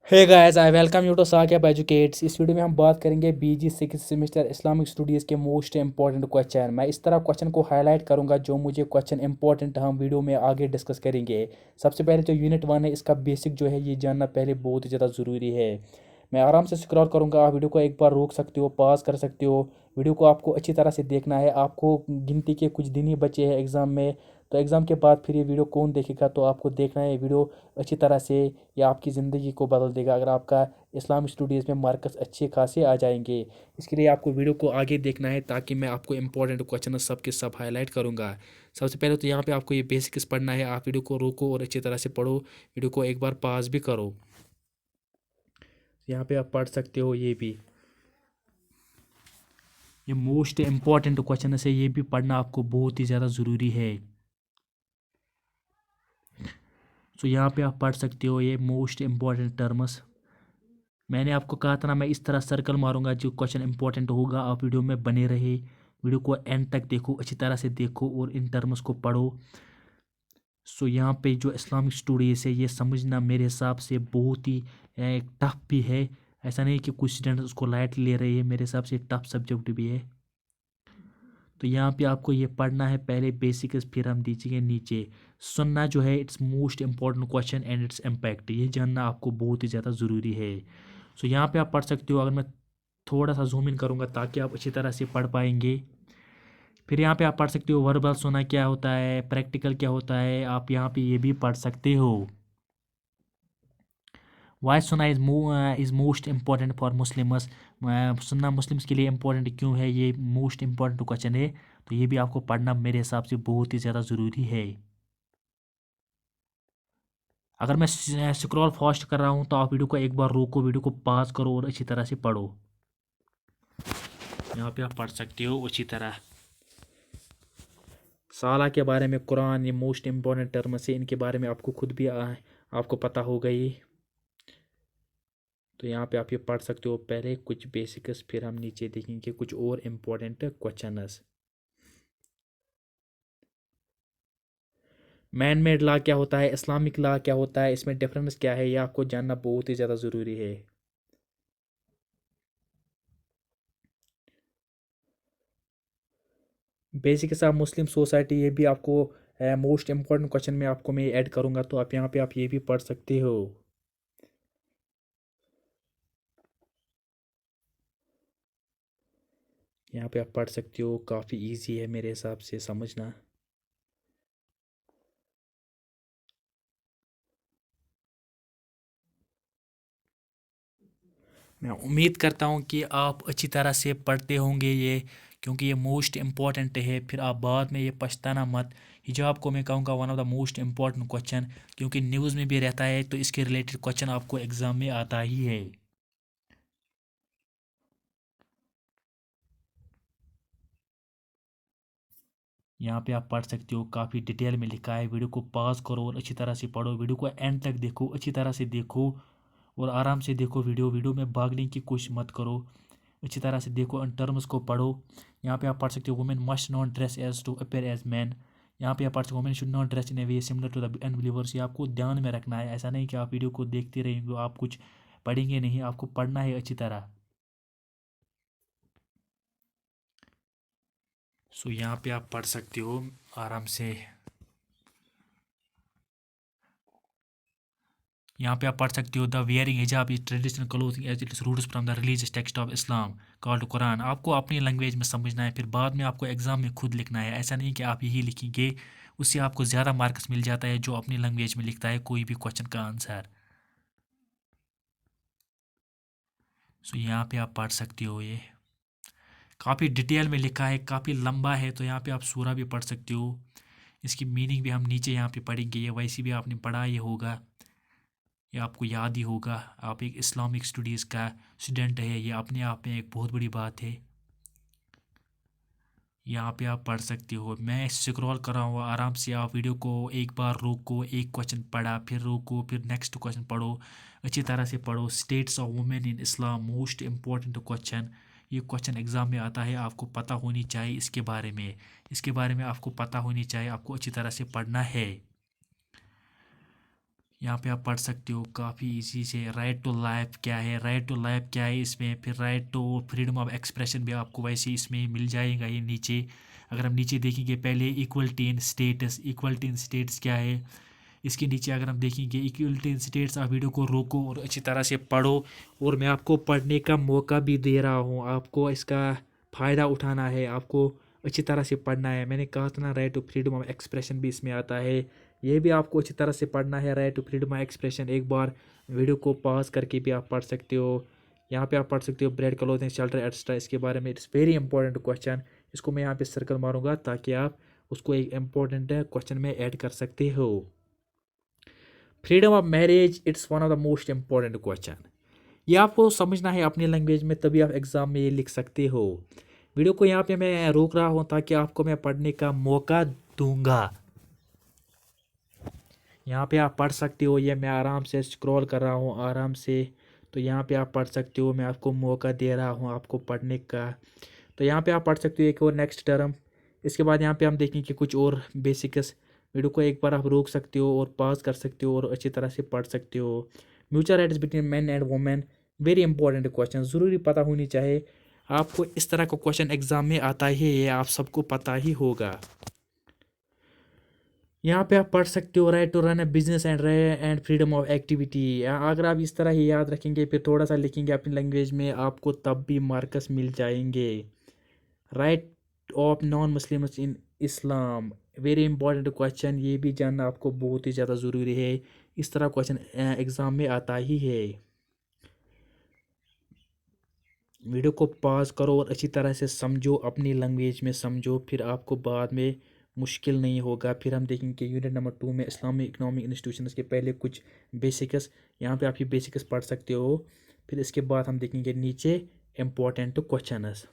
Hey guys, I welcome you to Saqib educates. इस video में हम बात करेंगे BG six semester Islamic studies के मोस्ट इंपॉर्टेंट क्वेश्चन। मैं इस तरह क्वेश्चन को हाईलाइट करूंगा जो मुझे क्वेश्चन इंपॉर्टेंट हम वीडियो में आगे डिस्कस करेंगे। सबसे पहले जो यूनिट वन है, इसका बेसिक जो है ये जानना पहले बहुत ही ज़्यादा ज़रूरी है। मैं आराम से स्क्रॉल करूंगा, आप वीडियो को एक बार रोक सकते हो, पॉज कर सकते हो। वीडियो को आपको अच्छी तरह से देखना है। आपको गिनती के कुछ दिन ही बचे हैं एग्ज़ाम में, तो एग्ज़ाम के बाद फिर ये वीडियो कौन देखेगा, तो आपको देखना है वीडियो अच्छी तरह से। ये आपकी ज़िंदगी को बदल देगा अगर आपका इस्लामिक स्टडीज़ में मार्क्स अच्छे खासे आ जाएंगे। इसके लिए आपको वीडियो को आगे देखना है ताकि मैं आपको इंपॉर्टेंट क्वेश्चन सब के सब हाईलाइट करूंगा। सबसे पहले तो यहाँ पे आपको ये बेसिक्स पढ़ना है। आप वीडियो को रोको और अच्छी तरह से पढ़ो। वीडियो को एक बार पॉज भी करो। यहाँ पे आप पढ़ सकते हो। ये मोस्ट इंपॉर्टेंट क्वेश्चन है, ये भी पढ़ना आपको बहुत ही ज़्यादा ज़रूरी है। सो यहाँ पे आप पढ़ सकते हो ये मोस्ट इंपॉर्टेंट टर्म्स। मैंने आपको कहा था ना, मैं इस तरह सर्कल मारूंगा, जो क्वेश्चन इंपॉर्टेंट होगा आप वीडियो में बने रहे। वीडियो को एंड तक देखो, अच्छी तरह से देखो और इन टर्म्स को पढ़ो। सो यहाँ पे जो इस्लामिक स्टडीज़ है ये समझना मेरे हिसाब से बहुत ही टफ भी है। ऐसा नहीं कि कुछ स्टूडेंट्स उसको लाइट ले रहे हैं, मेरे हिसाब से टफ सब्जेक्ट भी है। तो यहाँ पे आपको ये पढ़ना है पहले बेसिक्स, फिर हम दीजिएंगे नीचे। सुनना जो है it's most important question and its impact, ये जानना आपको बहुत ही ज़्यादा ज़रूरी है। सो यहाँ पे आप पढ़ सकते हो। अगर मैं थोड़ा सा जूम इन करूँगा ताकि आप अच्छी तरह से पढ़ पाएंगे। फिर यहाँ पे आप पढ़ सकते हो वर्बल सुना क्या होता है, प्रैक्टिकल क्या होता है, आप यहाँ पे ये भी पढ़ सकते हो। वॉइस सुना is most important for Muslims. सुनना मुस्लिम्स के लिए इम्पोर्टेंट क्यों है, ये मोस्ट इम्पॉर्टेंट क्वेश्चन है। तो ये भी आपको पढ़ना मेरे हिसाब से बहुत ही ज़्यादा ज़रूरी है। अगर मैं स्क्रॉल फास्ट कर रहा हूँ तो आप वीडियो को एक बार रोको, वीडियो को पॉज करो और अच्छी तरह से पढ़ो। यहाँ पे आप पढ़ सकते हो अच्छी तरह। साला के बारे में, कुरान, ये मोस्ट इम्पॉर्टेंट टर्म्स है, इनके बारे में आपको खुद भी आपको पता होगा ही। तो यहाँ पे आप ये पढ़ सकते हो पहले कुछ बेसिक्स, फिर हम नीचे देखेंगे कुछ और important questions. Man made law क्या होता है, इस्लामिक लॉ क्या होता है, इसमें डिफरेंस क्या है, ये आपको जानना बहुत ही ज़्यादा ज़रूरी है। बेसिक्स ऑफ मुस्लिम सोसाइटी, ये भी आपको मोस्ट इम्पॉर्टेंट क्वेश्चन में आपको मैं ऐड करूँगा, तो आप यहाँ पे आप ये भी पढ़ सकते हो। यहाँ पे आप पढ़ सकते हो, काफ़ी इजी है मेरे हिसाब से समझना। मैं उम्मीद करता हूँ कि आप अच्छी तरह से पढ़ते होंगे ये, क्योंकि ये मोस्ट इम्पॉर्टेंट है। फिर आप बाद में ये पछताना मत। ये जो आपको मैं कहूँगा one of the most important question, क्योंकि न्यूज़ में भी रहता है, तो इसके रिलेटेड क्वेश्चन आपको एग्ज़ाम में आता ही है। यहाँ पे आप पढ़ सकते हो, काफ़ी डिटेल में लिखा है। वीडियो को पॉज करो और अच्छी तरह से पढ़ो। वीडियो को एंड तक देखो, अच्छी तरह से देखो और आराम से देखो। वीडियो वीडियो में भागने की कोशिश मत करो, अच्छी तरह से देखो, उन टर्म्स को पढ़ो। यहाँ पे आप पढ़ सकते हो women must not dress as to appear as man. यहाँ पे आप पढ़ सकते हो women should not dress in a way similar to the unbelievers. ये आपको ध्यान में रखना है। ऐसा नहीं कि आप वीडियो को देखते रहेंगे, आप कुछ पढ़ेंगे नहीं, आपको पढ़ना है अच्छी तरह। सो यहाँ पे आप पढ़ सकते हो आराम से। यहाँ पे आप पढ़ सकते हो the wearing hijab is traditional clothing as it is roots from the religious text of Islam called Quran. आपको अपनी लैंग्वेज में समझना है, फिर बाद में आपको एग्जाम में खुद लिखना है। ऐसा नहीं कि आप यही लिखेंगे, उससे आपको ज़्यादा मार्क्स मिल जाता है जो अपनी लैंग्वेज में लिखता है कोई भी क्वेश्चन का आंसर। सो यहाँ पे आप पढ़ सकते हो। ये काफ़ी डिटेल में लिखा है, काफ़ी लंबा है, तो यहाँ पे आप सूरा भी पढ़ सकते हो। इसकी मीनिंग भी हम नीचे यहाँ पे पढ़ेंगे। ये वैसे भी आपने पढ़ा ही होगा, ये आपको याद ही होगा। आप एक इस्लामिक स्टडीज़ का स्टूडेंट है, ये अपने आप में एक बहुत बड़ी बात है। यहाँ पे आप पढ़ सकते हो। मैं स्क्रॉल कर रहा हूँ आराम से। आप वीडियो को एक बार रोको, एक क्वेश्चन पढ़ा, फिर रोको, फिर नेक्स्ट क्वेश्चन पढ़ो, अच्छी तरह से पढ़ो। States of women in Islam most important question. ये क्वेश्चन एग्ज़ाम में आता है, आपको पता होनी चाहिए इसके बारे में। इसके बारे में आपको पता होनी चाहिए, आपको अच्छी तरह से पढ़ना है। यहाँ पे आप पढ़ सकते हो काफ़ी इजी से। राइट टू लाइफ क्या है, राइट टू लाइफ क्या है इसमें, फिर right to freedom of expression भी आपको वैसे इसमें ही मिल जाएगा ये नीचे। अगर हम नीचे देखेंगे पहले equality in status, equality in states क्या है, इसके नीचे अगर हम देखेंगे इक्वलिटी इन स्टेट्स। आप वीडियो को रोको और अच्छी तरह से पढ़ो, और मैं आपको पढ़ने का मौका भी दे रहा हूँ। आपको इसका फ़ायदा उठाना है, आपको अच्छी तरह से पढ़ना है। मैंने कहा था ना right to freedom of expression भी इसमें आता है, ये भी आपको अच्छी तरह से पढ़ना है। Right to freedom of expression एक बार वीडियो को पॉज करके भी आप पढ़ सकते हो। यहाँ पे आप पढ़ सकते हो ब्रेड क्लोथिंग शेल्टर एक्स्ट्रा, इसके बारे में इट्स वेरी इंपॉर्टेंट क्वेश्चन। इसको मैं यहाँ पे सर्कल मारूंगा ताकि आप उसको एक इम्पोर्टेंट क्वेश्चन में ऐड कर सकते हो। Freedom of marriage, it's one of the most important question. ये आपको समझना है अपनी लैंग्वेज में, तभी आप एग्ज़ाम में ये लिख सकते हो। वीडियो को यहाँ पे मैं रोक रहा हूँ ताकि आपको मैं पढ़ने का मौका दूंगा। यहाँ पे आप पढ़ सकते हो, ये मैं आराम से स्क्रॉल कर रहा हूँ आराम से, तो यहाँ पे आप पढ़ सकते हो। मैं आपको मौका दे रहा हूँ आपको पढ़ने का, तो यहाँ पे आप पढ़ सकते हो एक और नेक्स्ट टर्म। इसके बाद यहाँ पे हम देखेंगे कुछ और बेसिक्स। वीडियो को एक बार आप रोक सकते हो और पॉज कर सकते हो और अच्छी तरह से पढ़ सकते हो। Mutual rights between man and women, very important question, ज़रूरी पता होनी चाहिए आपको। इस तरह का क्वेश्चन एग्जाम में आता ही है, ये आप सबको पता ही होगा। यहाँ पे आप पढ़ सकते हो right to run a business and freedom of activity. अगर आप इस तरह ही याद रखेंगे फिर थोड़ा सा लिखेंगे अपनी लैंग्वेज में, आपको तब भी मार्क्स मिल जाएंगे। Right of non Muslims in Islam, very important question, ये भी जानना आपको बहुत ही ज़्यादा ज़रूरी है। इस तरह क्वेश्चन एग्ज़ाम में आता ही है। वीडियो को पॉज करो और अच्छी तरह से समझो, अपनी लैंग्वेज में समझो, फिर आपको बाद में मुश्किल नहीं होगा। फिर हम देखेंगे यूनिट नंबर 2 में इस्लामिक इकनॉमिक इंस्टीट्यूशंस के पहले कुछ बेसिक्स, यहाँ पे आप ये बेसिक्स पढ़ सकते हो। फिर इसके बाद हम देखेंगे नीचे इम्पोर्टेंट क्वेश्चंस।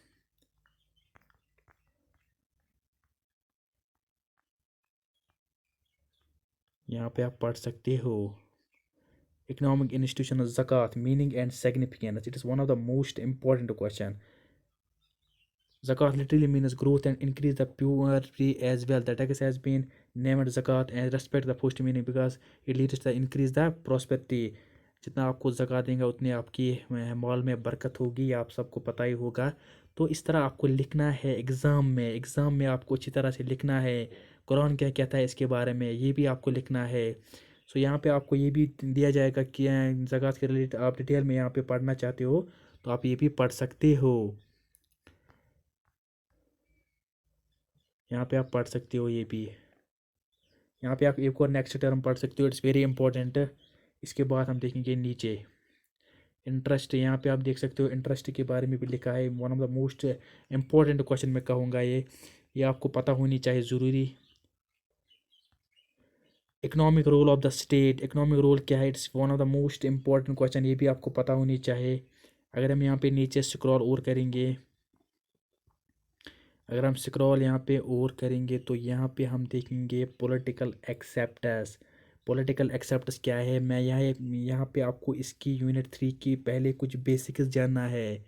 यहाँ पे आप पढ़ सकते हो economic institution zakat meaning and significance, it is one of the most important question. Zakat literally means growth and increase the poverty as well. The tax has been named zakat and respect the first meaning because it leads to increase the prosperity. जितना आपको ज़कात देंगे उतनी आपकी माल में बरकत होगी, ये आप सबको पता ही होगा। तो इस तरह आपको लिखना है एग्ज़ाम में आपको अच्छी तरह से लिखना है। कुरान क्या कहता है इसके बारे में, ये भी आपको लिखना है। सो यहाँ पे आपको ये भी दिया जाएगा कि ज़कात के रिलेटेड आप डिटेल में यहाँ पे पढ़ना चाहते हो तो आप ये भी पढ़ सकते हो। यहाँ पे आप पढ़ सकते हो ये भी। यहाँ पे आप एक और नेक्स्ट टर्म पढ़ सकते हो, इट्स वेरी इंपॉर्टेंट। इसके बाद हम देखेंगे नीचे इंटरेस्ट, यहाँ पे आप देख सकते हो इंटरेस्ट के बारे में भी लिखा है। One of the most important question मैं कहूँगा ये आपको पता होनी चाहिए ज़रूरी। Economic role of the state, economic role क्या है, it's one of the most important question, ये भी आपको पता होनी चाहिए। अगर हम यहाँ पे नीचे स्क्रॉल और करेंगे, अगर हम स्क्रॉल यहाँ पे और करेंगे तो यहाँ पे हम देखेंगे पॉलिटिकल एक्सेप्टेंस। पॉलिटिकल एक्सेप्टेंस क्या है, मैं यहाँ पे आपको इसकी यूनिट 3 की पहले कुछ बेसिक्स जानना है।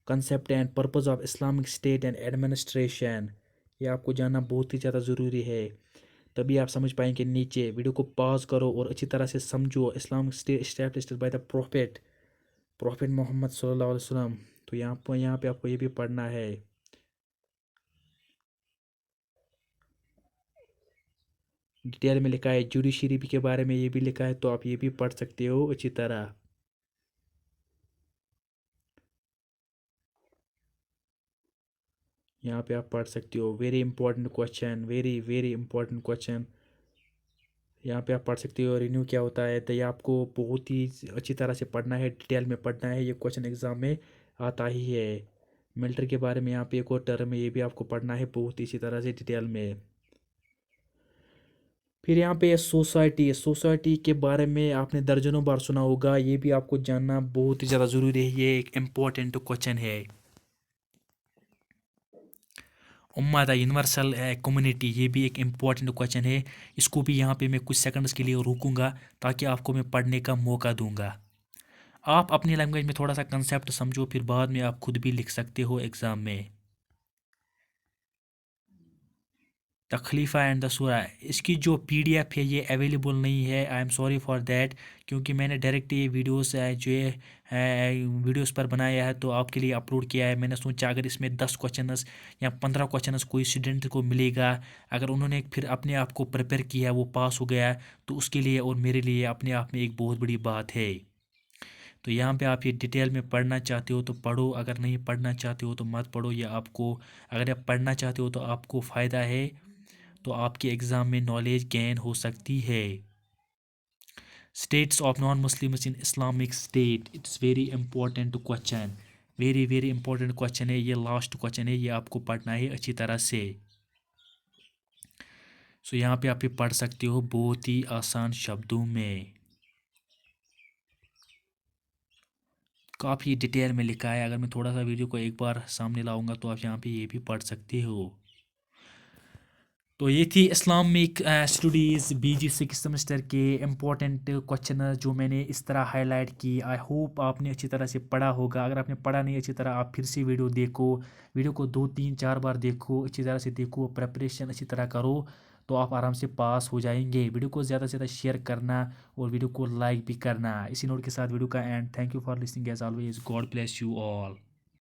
Concept and purpose of Islamic state and administration, ये आपको जानना बहुत ही ज़्यादा ज़रूरी है, तभी आप समझ पाएंगे। नीचे वीडियो को पॉज करो और अच्छी तरह से समझो। Islamic state established by the prophet Mohammad सल्लल्लाहु अलैहि वसल्लम, तो यहाँ पे आपको ये भी पढ़ना है। डिटेल में लिखा है जुडिशरी के बारे में, ये भी लिखा है, तो आप ये भी पढ़ सकते हो अच्छी तरह। यहाँ पे आप पढ़ सकते हो very important question, very very important question. यहाँ पे आप पढ़ सकते हो रिन्यू क्या होता है, तो ये आपको बहुत ही अच्छी तरह से पढ़ना है, डिटेल में पढ़ना है, ये क्वेश्चन एग्जाम में आता ही है। मिलिट्री के बारे में यहाँ पे एक और टर्म है, ये भी आपको पढ़ना है बहुत ही इसी तरह से डिटेल में। फिर यहाँ पे सोसाइटी के बारे में आपने दर्जनों बार सुना होगा, ये भी आपको जानना बहुत ही ज़्यादा ज़रूरी है, ये एक इम्पोर्टेंट क्वेश्चन है। उम्मा द यूनिवर्सल कम्युनिटी, ये भी एक इम्पॉर्टेंट क्वेश्चन है। इसको भी यहाँ पे मैं कुछ सेकंड्स के लिए रुकूंगा ताकि आपको मैं पढ़ने का मौका दूंगा। आप अपनी लैंग्वेज में थोड़ा सा कंसेप्ट समझो, फिर बाद में आप खुद भी लिख सकते हो एग्ज़ाम में। द खलीफा एंड द सूरा। इसकी जो PDF है ये अवेलेबल नहीं है, I am sorry for that, क्योंकि मैंने डायरेक्ट ये वीडियोस जो ये वीडियोस पर बनाया है तो आपके लिए अपलोड किया है। मैंने सोचा अगर इसमें 10 क्वेश्चंस या 15 क्वेश्चंस कोई स्टूडेंट को मिलेगा, अगर उन्होंने फिर अपने आप को प्रिपेयर किया, वो पास हो गया, तो उसके लिए और मेरे लिए अपने आप में एक बहुत बड़ी बात है। तो यहाँ पे आप ये डिटेल में पढ़ना चाहते हो तो पढ़ो, अगर नहीं पढ़ना चाहते हो तो मत पढ़ो। ये आपको, अगर आप पढ़ना चाहते हो तो आपको फ़ायदा है, तो आपके एग्ज़ाम में नॉलेज गेन हो सकती है। States of non Muslims in Islamic state, it's very important question, very very important question है ये, लास्ट क्वेश्चन है ये, आपको पढ़ना है अच्छी तरह से। सो यहाँ पे आप ये पढ़ सकते हो बहुत ही आसान शब्दों में, काफ़ी डिटेल में लिखा है। अगर मैं थोड़ा सा वीडियो को एक बार सामने लाऊंगा तो आप यहाँ पे ये भी पढ़ सकते हो। तो ये थी इस्लामिक स्टडीज़ BG 6 सेमेस्टर के इम्पोर्टेंट क्वेश्चन जो मैंने इस तरह हाईलाइट की। आई होप आपने अच्छी तरह से पढ़ा होगा। अगर आपने पढ़ा नहीं अच्छी तरह, आप फिर से वीडियो देखो, वीडियो को 2 3 4 बार देखो, अच्छी तरह से देखो, प्रेपरेशन अच्छी तरह करो, तो आप आराम से पास हो जाएंगे। वीडियो को ज़्यादा से ज़्यादा शेयर करना और वीडियो को लाइक भी करना। इसी नोट के साथ वीडियो का end. Thank you for listening as always, God bless you all.